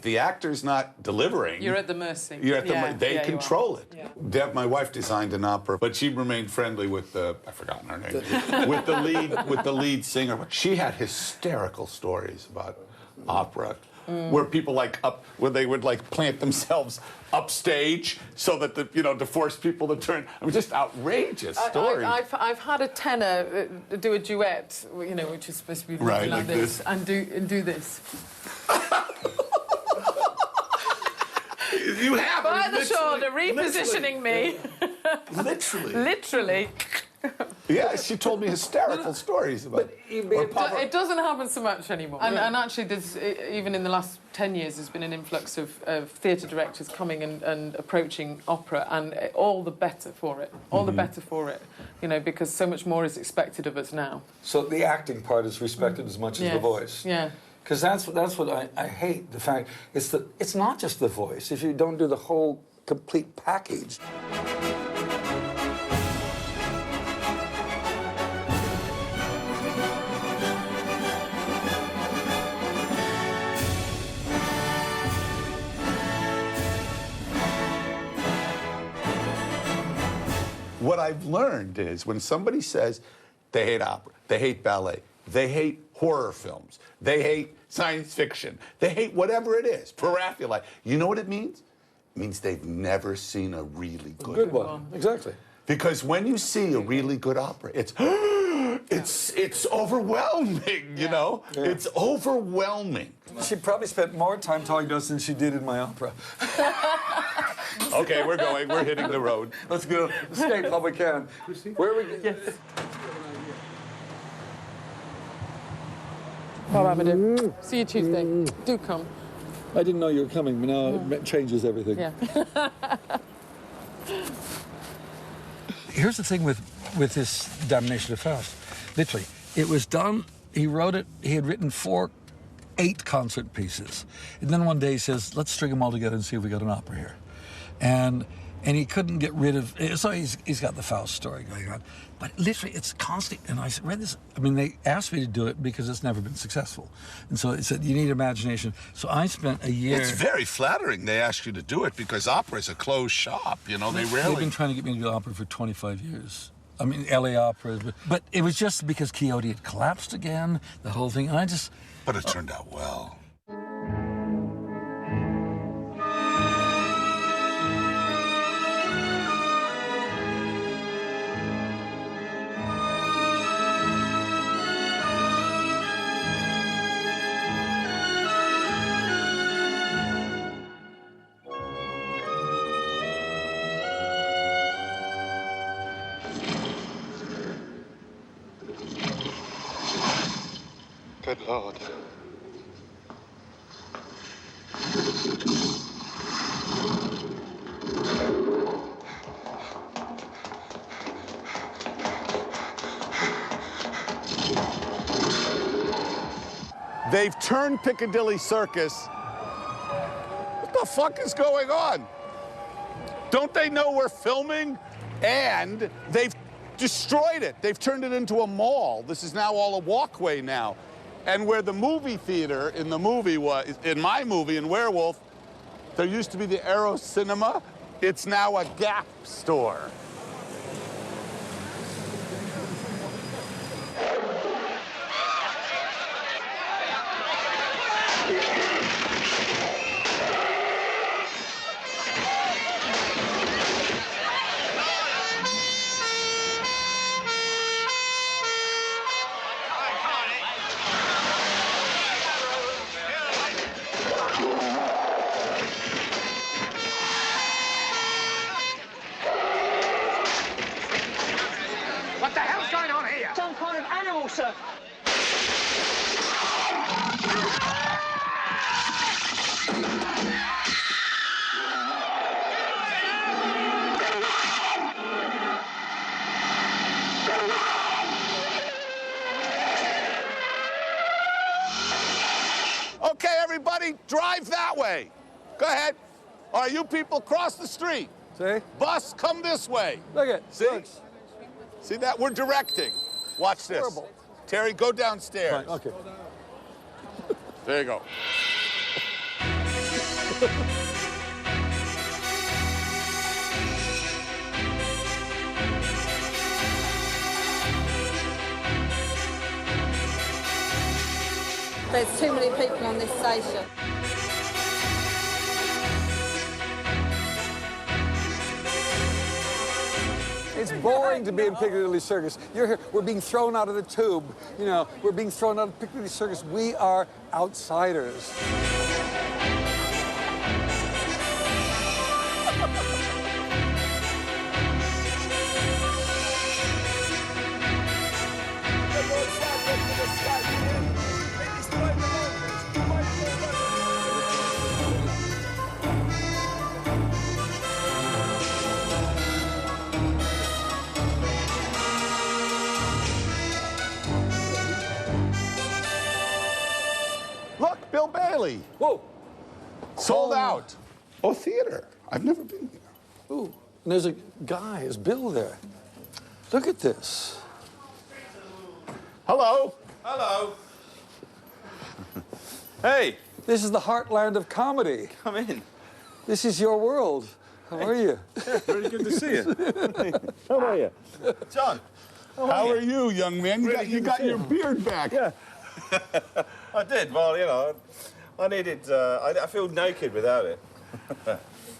the actor's not delivering. You're at the mercy. You're at the they control it. Yeah. Deb, my wife, designed an opera, but she remained friendly with the I've forgotten her name with the lead singer. She had hysterical stories about opera. Where people where they would plant themselves upstage so that to force people to turn. I mean, just outrageous stories. I've had a tenor do a duet, which is supposed to be right, like this, and do this. You have by the shoulder, repositioning me. Literally. Yeah, she told me hysterical stories about it doesn't happen so much anymore. And actually, there's, even in the last 10 years, there's been an influx of theatre directors coming and approaching opera, and all the better for it. All the better for it, because so much more is expected of us now. So the acting part is respected as much as the voice. Yeah. Because that's what I hate, the fact is that it's not just the voice. If you don't do the whole complete package. What I've learned is when somebody says they hate opera, they hate ballet, they hate horror films, they hate science fiction, they hate whatever it is, paraphili, you know what it means? It means they've never seen a really good one. Exactly. Because when you see a really good opera, it's overwhelming, you know? Yeah. It's overwhelming. She probably spent more time talking to us than she did in my opera. Okay, we're going. We're hitting the road. Let's go. Escape while we can. Where are we? Yes. Bye, Amadou. See you Tuesday. Do come. I didn't know you were coming, but now it changes everything. Yeah. Here's the thing with this Damnation of Faust. Literally, it was done. He wrote it. He had written 8 concert pieces, and then one day he says, "Let's string them all together and see if we got an opera here." And he couldn't get rid of. So he's got the Faust story going on, but literally it's constant. And I read this. I mean, they asked me to do it because it's never been successful, and so it said you need imagination. So I spent a year. It's very flattering they ask you to do it because opera is a closed shop. They rarely. They've been trying to get me to do opera for 25 years. I mean, LA operas, but it was just because Quixote had collapsed again, the whole thing, and I just. But it turned out well. Good Lord. They've turned Piccadilly Circus. What the fuck is going on? Don't they know we're filming? And they've destroyed it. They've turned it into a mall. This is now all a walkway now. And where the movie theater in the movie was, in my movie, in Werewolf, there used to be the Aero Cinema. It's now a Gap store. Sir. Okay, everybody, drive that way. Go ahead. All right, you people, cross the street. See? Bus, come this way. Look at it. See? Looks. See that? We're directing. Watch this. Horrible. Terry, go downstairs. Fine, okay. There you go. There's too many people on this station. It's boring to be in Piccadilly Circus. You're here, we're being thrown out of the tube. You know, we're being thrown out of Piccadilly Circus. We are outsiders. Look, Bill Bailey. Whoa. Sold out. Oh, theater. I've never been here. Ooh, and there's a guy, is Bill there? Look at this. Hello. Hello. Hey, This is the heartland of comedy. come in. This is your world. How are you? Really good to see you. How are you? John. How are you, young man? You got your beard back. Yeah. I did. Well, you know, I needed. I feel naked without it.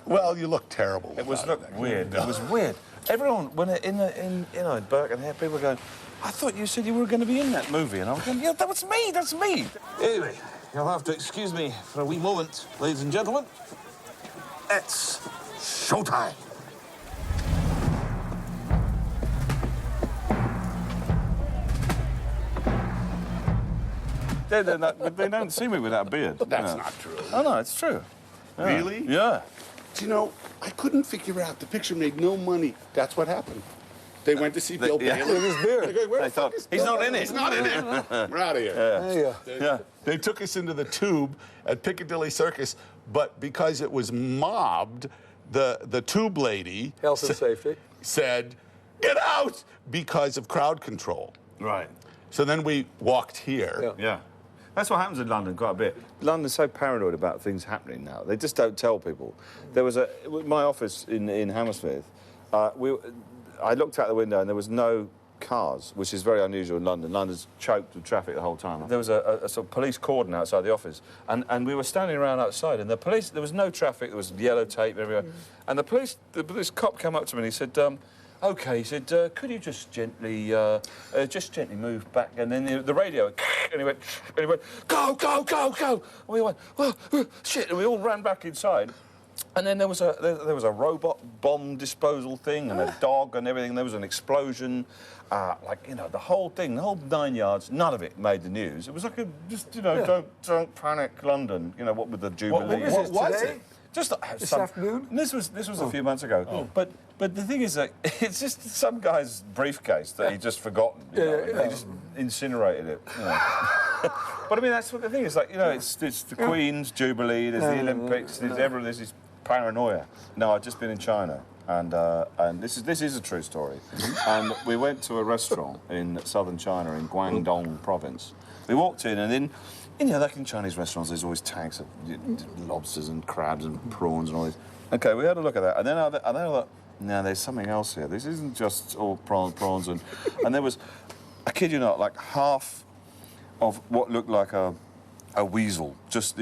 Well, you look terrible. It was without look it. weird. It was weird. Everyone, when in Birkenhead, people were going, I thought you said you were going to be in that movie, and I was going, yeah, that was me. That's me. Anyway, you'll have to excuse me for a wee moment, ladies and gentlemen. It's showtime. They don't see me without a beard. That's not true. Oh, no, it's true. Yeah. Really? Yeah. Do you know, I couldn't figure out. The picture made no money. That's what happened. They went to see Bill yeah. Bailey. With his beard. They go, where They the fuck thought, is he's Bill not in Bailey? it. He's not in it. We're out of here. There you go. Yeah. They took us into the tube at Piccadilly Circus, but because it was mobbed, the tube lady Health and safety. said, "Get out!" because of crowd control. Right. So then we walked here. Yeah. Yeah. That's what happens in London quite a bit. London's so paranoid about things happening now. They just don't tell people. There was my office in Hammersmith. I looked out the window and there was no cars, which is very unusual in London. London's choked with traffic the whole time. There was a sort of police cordon outside the office, and we were standing around outside, and there was no traffic. There was yellow tape everywhere, and the police cop came up to me and he said, "Okay," he said, "could you just gently move back?" And then the radio, and he went, "Go, go, go, go!" And we went, "Oh, shit!" And we all ran back inside. And then there was a robot bomb disposal thing and a dog and everything. There was an explosion, the whole thing, the whole 9 yards. None of it made the news. It was like don't panic, London. You know, what with the Jubilee? What was it? Just This afternoon? This was a few months ago. Oh. But the thing is that it's just some guy's briefcase that he just forgotten. You know, and he just incinerated it. You know. But I mean, that's what the thing is. Like, you know, it's the Queen's Jubilee. There's the Olympics. There's this paranoia. No, I've just been in China, and this is a true story. And we went to a restaurant in southern China in Guangdong province. We walked in, and then. You know, like in Chinese restaurants, there's always tanks of lobsters and crabs and prawns and all this. Okay, we had a look at that, and then I thought, no, there's something else here. This isn't just all prawns and there was, I kid you not, like half of what looked like a weasel, just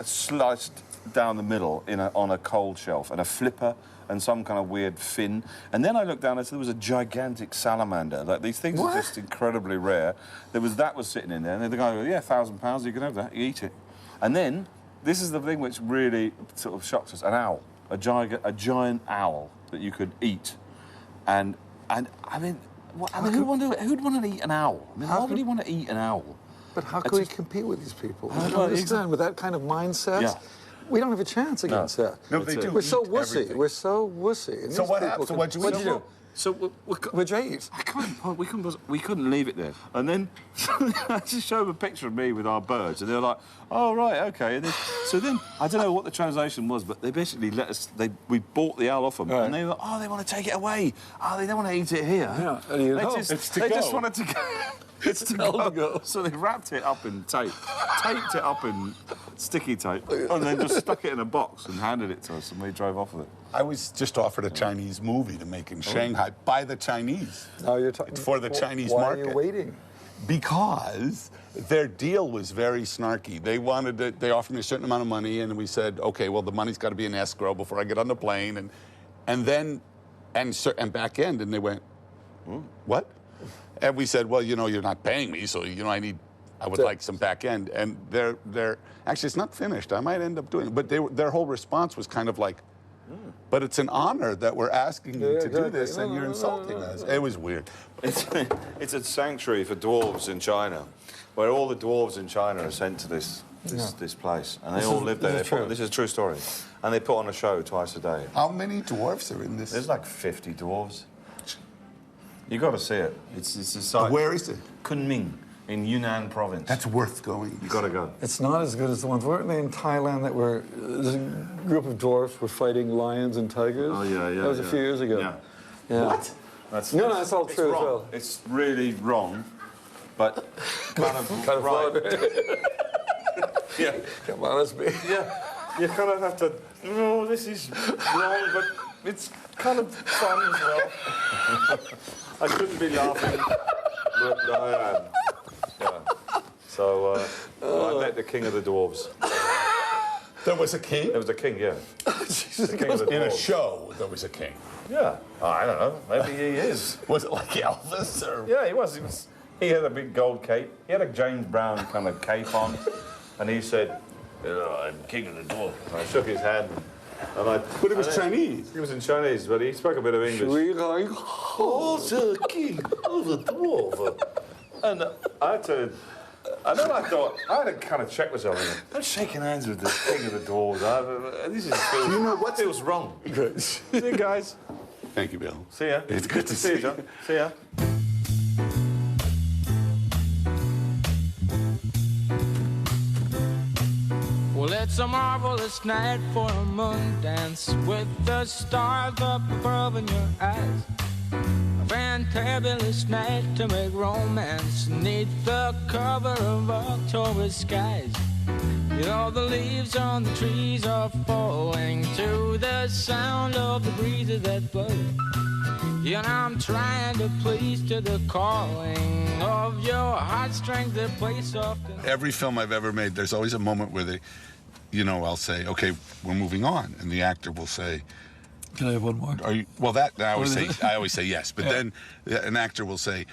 sliced down the middle on a cold shelf, and a flipper. And some kind of weird fin. And then I looked down and there was a gigantic salamander. Like, these things are just incredibly rare. That was sitting in there. And the guy goes, yeah, £1,000, you can have that, you eat it. And then, this is the thing which really sort of shocked us, an owl. A giant owl that you could eat. And I mean, who'd want to eat an owl? I mean, why would you want to eat an owl? But how can we compete with these people? I don't understand. With that kind of mindset? Yeah. We don't have a chance against that. No, they do. We're so wussy. Everything. We're so wussy. And So what happened? So what'd you do? So What'd you eat? we couldn't leave it there. And then I just showed them a picture of me with our birds, and they were like, "Oh right, okay." And then I don't know what the translation was, but they basically let us. We bought the owl off them, and they were, "Oh, they want to take it away. Oh, they don't want to eat it here." Yeah. They just wanted to go. It's told to go. So they wrapped it up in tape, taped it up in sticky tape, and then just stuck it in a box and handed it to us, and we drove off with it. I was just offered a Chinese movie to make in Shanghai by the Chinese. Now you're talking It's for the Chinese why market. Why are you waiting? Because their deal was very snarky. They wanted to, they offered me a certain amount of money, and we said, okay, well, the money's got to be in escrow before I get on the plane, and back end, and they went, what? And we said, well, you know, you're not paying me, so you know, I would like some back end. And they're actually, it's not finished. I might end up doing it, but their whole response was kind of like, but it's an honor that we're asking you to do this, and you're insulting us. It was weird. It's a sanctuary for dwarves in China, where all the dwarves in China are sent to this place, and they all live there. This is a true story, and they put on a show twice a day. How many dwarfs are in this? There's like 50 dwarves. You got to see it. It's a site. Where is it? Kunming in Yunnan province. That's worth going. You got to go. It's not as good as the ones. Weren't they in Thailand that were there's a group of dwarfs were fighting lions and tigers? Oh yeah. That was a few years ago. Yeah. What? That's all it's true wrong. as well. It's really wrong, but kind of right. Yeah. Come on, let's be. Yeah. You kind of have to. No, this is wrong, but it's kind of fun as well. I shouldn't be laughing, but I am. Yeah. So I met the king of the dwarves. There was a king? There was a king, yeah. The king of the In a dwarves. show, there was a king. Yeah. I don't know. Maybe he is. Was it like Elvis or? Yeah, he was. He had a big gold cape. He had a James Brown kind of cape on, and he said, "I'm king of the dwarves." And I shook his hand, and But it was Chinese. He was in Chinese, but he spoke a bit of English. Oh, the king of the dwarf. And I had to. And then I thought, I had to kind of check myself. I'm shaking hands with the king of the dwarves. This feels wrong. See you guys. Thank you, Bill. See ya. It's good to see you, John. See ya. Well, it's a marvelous night for a moon dance with the stars up above in your eyes. A fantabulous night to make romance neath the cover of October skies. You know, the leaves on the trees are falling to the sound of the breezes that blow. And I'm trying to please to the calling of your heartstrings that play soft. Every film I've ever made, there's always a moment where I'll say, okay, we're moving on, and the actor will say, Can I have one more? are you, well, that I always say yes, but then an actor will say,